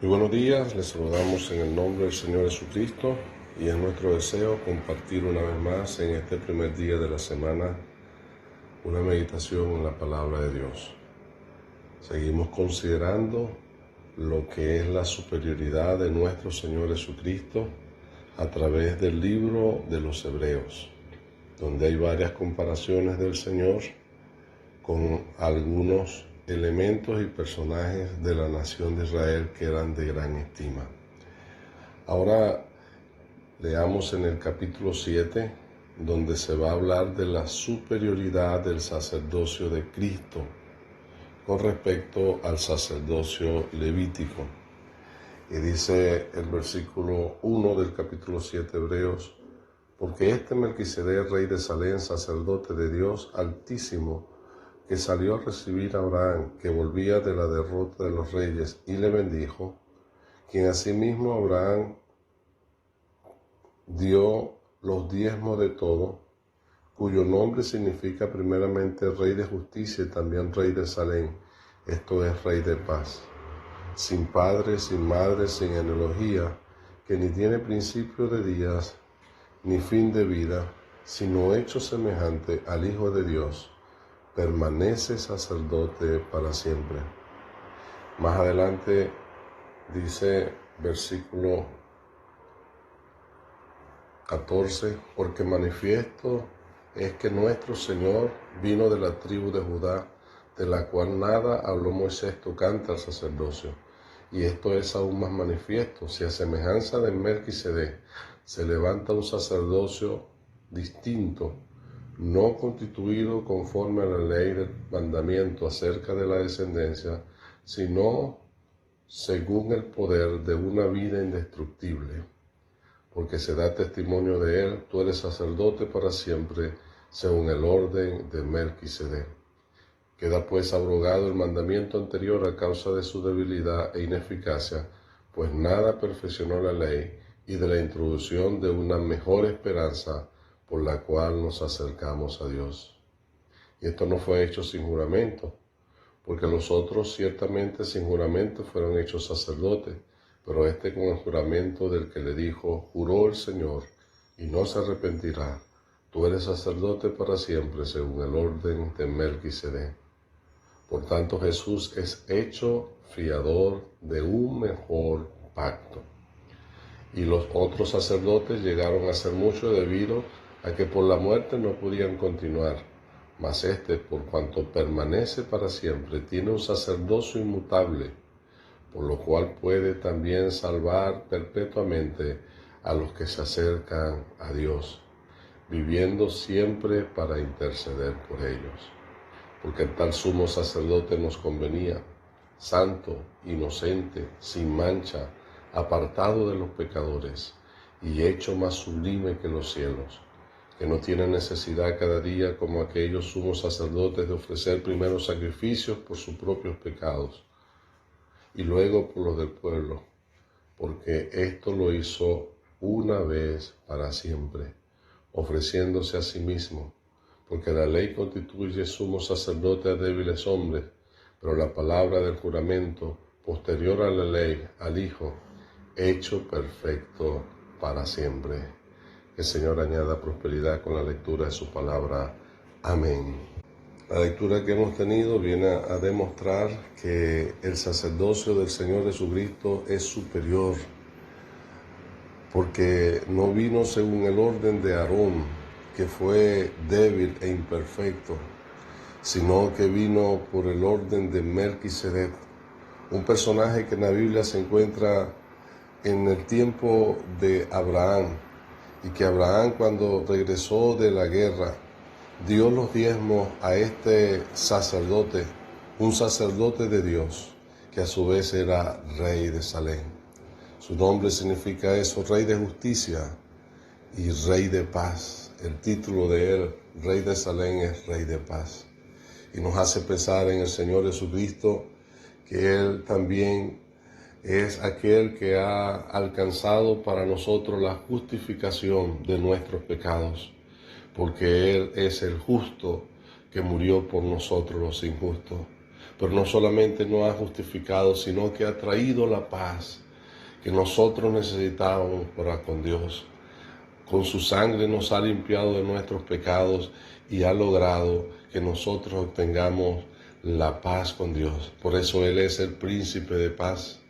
Muy buenos días, les saludamos en el nombre del Señor Jesucristo y es nuestro deseo compartir una vez más en este primer día de la semana una meditación en la palabra de Dios. Seguimos considerando lo que es la superioridad de nuestro Señor Jesucristo a través del libro de los Hebreos, donde hay varias comparaciones del Señor con algunos elementos y personajes de la nación de Israel que eran de gran estima. Ahora leamos en el capítulo 7, donde se va a hablar de la superioridad del sacerdocio de Cristo con respecto al sacerdocio levítico. Y dice el versículo 1 del capítulo 7 Hebreos: porque este Melquisedec, rey de Salem, sacerdote de Dios Altísimo, que salió a recibir a Abraham, que volvía de la derrota de los reyes, y le bendijo, quien asimismo a Abraham dio los diezmos de todo, cuyo nombre significa primeramente Rey de Justicia y también Rey de Salem, esto es Rey de Paz, sin padre, sin madre, sin genealogía, que ni tiene principio de días, ni fin de vida, sino hecho semejante al Hijo de Dios, permanece sacerdote para siempre. Más adelante dice versículo 14, porque manifiesto es que nuestro Señor vino de la tribu de Judá, de la cual nada habló Moisés tocante al sacerdocio. Y esto es aún más manifiesto, si a semejanza de Melquisedec se levanta un sacerdocio distinto, no constituido conforme a la ley del mandamiento acerca de la descendencia, sino según el poder de una vida indestructible. Porque se da testimonio de él, tú eres sacerdote para siempre, según el orden de Melquisedec. Queda pues abrogado el mandamiento anterior a causa de su debilidad e ineficacia, pues nada perfeccionó la ley, y de la introducción de una mejor esperanza por la cual nos acercamos a Dios. Y esto no fue hecho sin juramento, porque los otros ciertamente sin juramento fueron hechos sacerdotes, pero este con el juramento del que le dijo: juró el Señor, y no se arrepentirá, tú eres sacerdote para siempre, según el orden de Melquisedec. Por tanto, Jesús es hecho fiador de un mejor pacto. Y los otros sacerdotes llegaron a ser mucho debido a que por la muerte no podían continuar. Mas este, por cuanto permanece para siempre, tiene un sacerdocio inmutable, por lo cual puede también salvar perpetuamente a los que se acercan a Dios, viviendo siempre para interceder por ellos. Porque el tal sumo sacerdote nos convenía, santo, inocente, sin mancha, apartado de los pecadores, y hecho más sublime que los cielos, que no tiene necesidad cada día, como aquellos sumos sacerdotes, de ofrecer primero sacrificios por sus propios pecados, y luego por los del pueblo, porque esto lo hizo una vez para siempre, ofreciéndose a sí mismo, porque la ley constituye sumo sacerdote a débiles hombres, pero la palabra del juramento, posterior a la ley, al Hijo, hecho perfecto para siempre. Que el Señor añada prosperidad con la lectura de su palabra. Amén. La lectura que hemos tenido viene a demostrar que el sacerdocio del Señor Jesucristo es superior, porque no vino según el orden de Aarón, que fue débil e imperfecto, sino que vino por el orden de Melquisedec, un personaje que en la Biblia se encuentra en el tiempo de Abraham, y que Abraham, cuando regresó de la guerra, dio los diezmos a este sacerdote, un sacerdote de Dios, que a su vez era rey de Salem. Su nombre significa eso, Rey de Justicia y Rey de Paz. El título de él, Rey de Salem, es Rey de Paz. Y nos hace pensar en el Señor Jesucristo, que Él también es aquel que ha alcanzado para nosotros la justificación de nuestros pecados, porque Él es el justo que murió por nosotros los injustos. pero no solamente nos ha justificado, sino que ha traído la paz que nosotros necesitábamos para con Dios. Con su sangre nos ha limpiado de nuestros pecados y ha logrado que nosotros obtengamos la paz con Dios. Por eso Él es el príncipe de paz.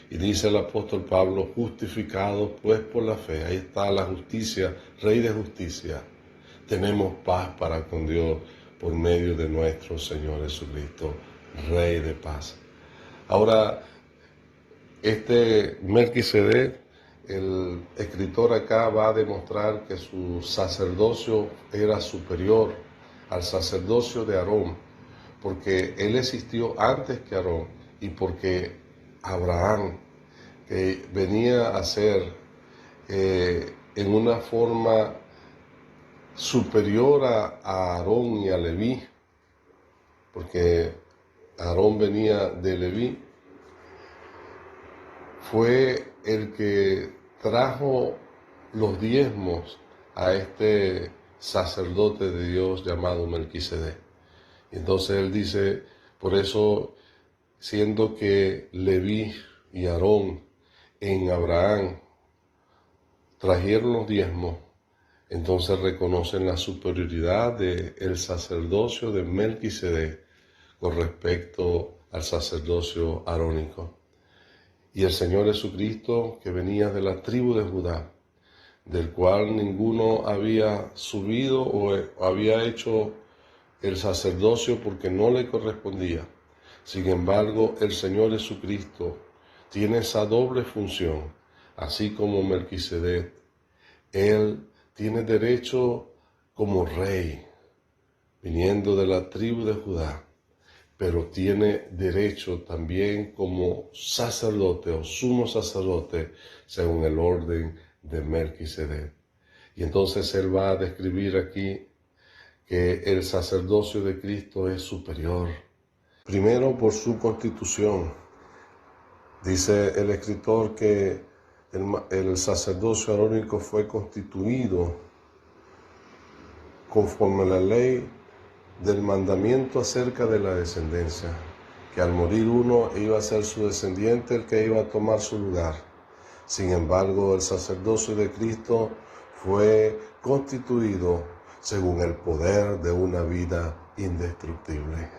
Y dice el apóstol Pablo, justificados pues por la fe. Ahí está la justicia, Rey de justicia. Tenemos paz para con Dios por medio de nuestro Señor Jesucristo, Rey de paz. Ahora, Melquisedec, el escritor acá va a demostrar que su sacerdocio era superior al sacerdocio de Aarón, porque él existió antes que Aarón y porque Abraham, que venía a ser en una forma superior a Aarón y a Leví, porque Aarón venía de Leví, fue el que trajo los diezmos a este sacerdote de Dios llamado Melquisedec. Entonces él dice, por eso, siendo que Leví y Aarón en Abraham trajeron los diezmos, entonces reconocen la superioridad del sacerdocio de Melquisedec con respecto al sacerdocio arónico. Y el Señor Jesucristo, que venía de la tribu de Judá, del cual ninguno había subido o había hecho el sacerdocio porque no le correspondía. Sin embargo, el Señor Jesucristo tiene esa doble función, así como Melquisedec. Él tiene derecho como rey, viniendo de la tribu de Judá, pero tiene derecho también como sacerdote o sumo sacerdote según el orden de Melquisedec. Y entonces él va a describir aquí que el sacerdocio de Cristo es superior. Primero por su constitución. Dice el escritor que el sacerdocio arónico fue constituido conforme a la ley del mandamiento acerca de la descendencia, que al morir uno iba a ser su descendiente el que iba a tomar su lugar. Sin embargo, el sacerdocio de Cristo fue constituido según el poder de una vida indestructible.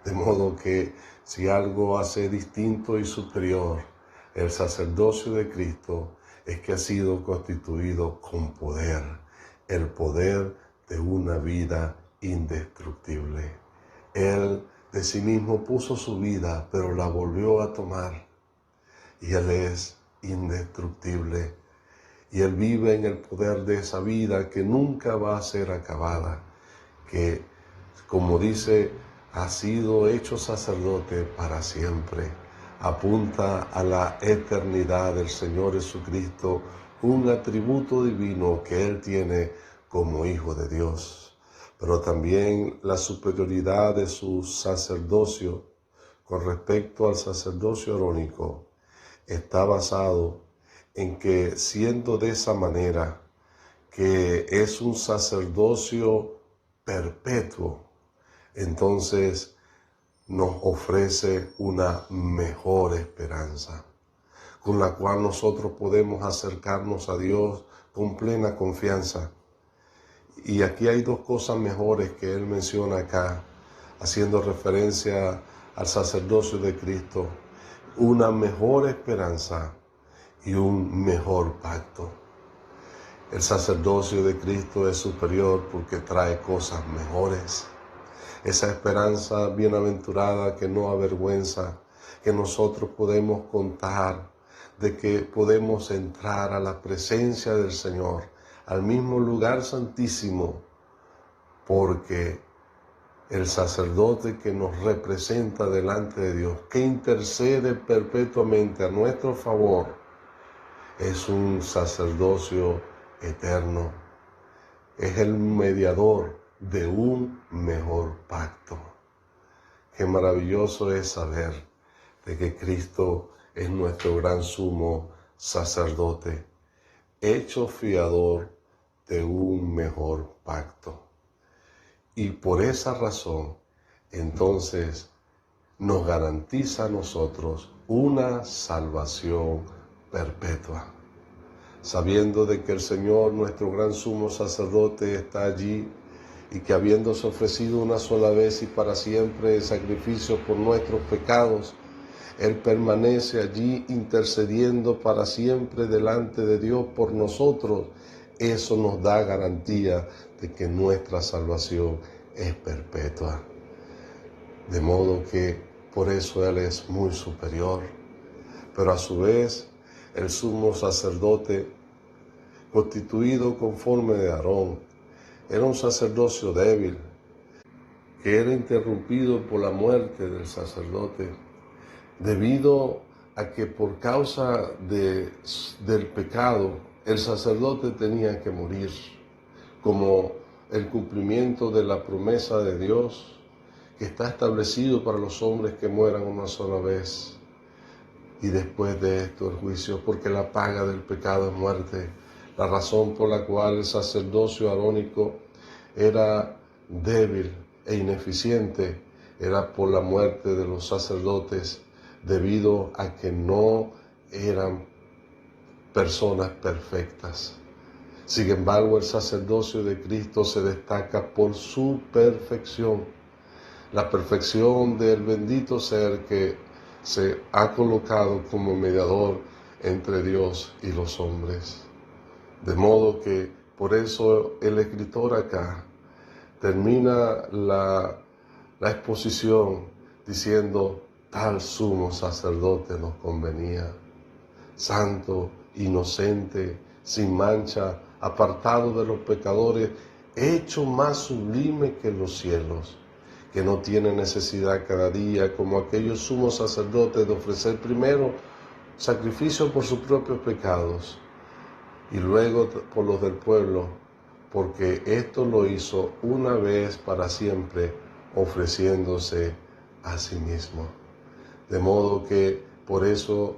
De modo que si algo hace distinto y superior el sacerdocio de Cristo, es que ha sido constituido con poder, el poder de una vida indestructible. Él de sí mismo puso su vida, pero la volvió a tomar. Y Él es indestructible. Y Él vive en el poder de esa vida que nunca va a ser acabada. Que, como dice, ha sido hecho sacerdote para siempre. Apunta a la eternidad del Señor Jesucristo, un atributo divino que Él tiene como Hijo de Dios. Pero también la superioridad de su sacerdocio con respecto al sacerdocio arónico está basado en que, siendo de esa manera, que es un sacerdocio perpetuo, entonces nos ofrece una mejor esperanza, con la cual nosotros podemos acercarnos a Dios con plena confianza. Y aquí hay dos cosas mejores que él menciona acá, haciendo referencia al sacerdocio de Cristo: una mejor esperanza y un mejor pacto. El sacerdocio de Cristo es superior porque trae cosas mejores. Esa esperanza bienaventurada que no avergüenza, que nosotros podemos contar, de que podemos entrar a la presencia del Señor, al mismo lugar santísimo, porque el sacerdote que nos representa delante de Dios, que intercede perpetuamente a nuestro favor, es un sacerdocio eterno, es el mediador de un mejor pacto. Qué maravilloso es saber de que Cristo es nuestro gran sumo sacerdote, hecho fiador de un mejor pacto. Y por esa razón, entonces, nos garantiza a nosotros una salvación perpetua, sabiendo de que el Señor, nuestro gran sumo sacerdote, está allí y que habiéndose ofrecido una sola vez y para siempre el sacrificio por nuestros pecados, Él permanece allí intercediendo para siempre delante de Dios por nosotros. Eso nos da garantía de que nuestra salvación es perpetua. De modo que por eso Él es muy superior. Pero a su vez, el sumo sacerdote, constituido conforme de Aarón, era un sacerdocio débil, que era interrumpido por la muerte del sacerdote, debido a que por causa del pecado, el sacerdote tenía que morir, como el cumplimiento de la promesa de Dios, que está establecido para los hombres que mueran una sola vez. Y después de esto el juicio, porque la paga del pecado es muerte. La razón por la cual el sacerdocio arónico era débil e ineficiente era por la muerte de los sacerdotes, debido a que no eran personas perfectas. Sin embargo, el sacerdocio de Cristo se destaca por su perfección, la perfección del bendito ser que se ha colocado como mediador entre Dios y los hombres. De modo que por eso el escritor acá termina la exposición diciendo: tal sumo sacerdote nos convenía, santo, inocente, sin mancha, apartado de los pecadores, hecho más sublime que los cielos, que no tiene necesidad cada día, como aquellos sumos sacerdotes, de ofrecer primero sacrificio por sus propios pecados y luego por los del pueblo, porque esto lo hizo una vez para siempre, ofreciéndose a sí mismo. De modo que por eso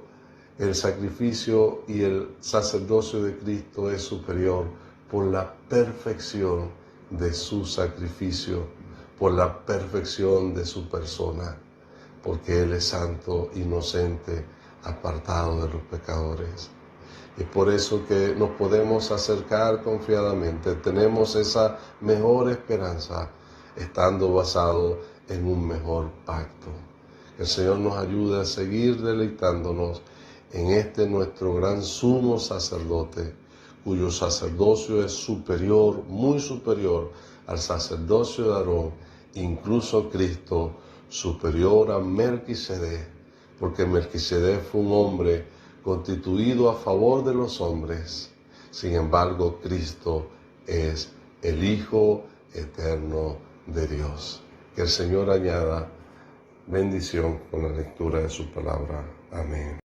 el sacrificio y el sacerdocio de Cristo es superior, por la perfección de su sacrificio, por la perfección de su persona, porque Él es santo, inocente, apartado de los pecadores. Y por eso que nos podemos acercar confiadamente, tenemos esa mejor esperanza, estando basado en un mejor pacto. El Señor nos ayude a seguir deleitándonos en este nuestro gran sumo sacerdote, cuyo sacerdocio es superior, muy superior al sacerdocio de Aarón, incluso Cristo, superior a Melquisedec, porque Melquisedec fue un hombre constituido a favor de los hombres. Sin embargo, Cristo es el Hijo eterno de Dios. Que el Señor añada bendición con la lectura de su palabra. Amén.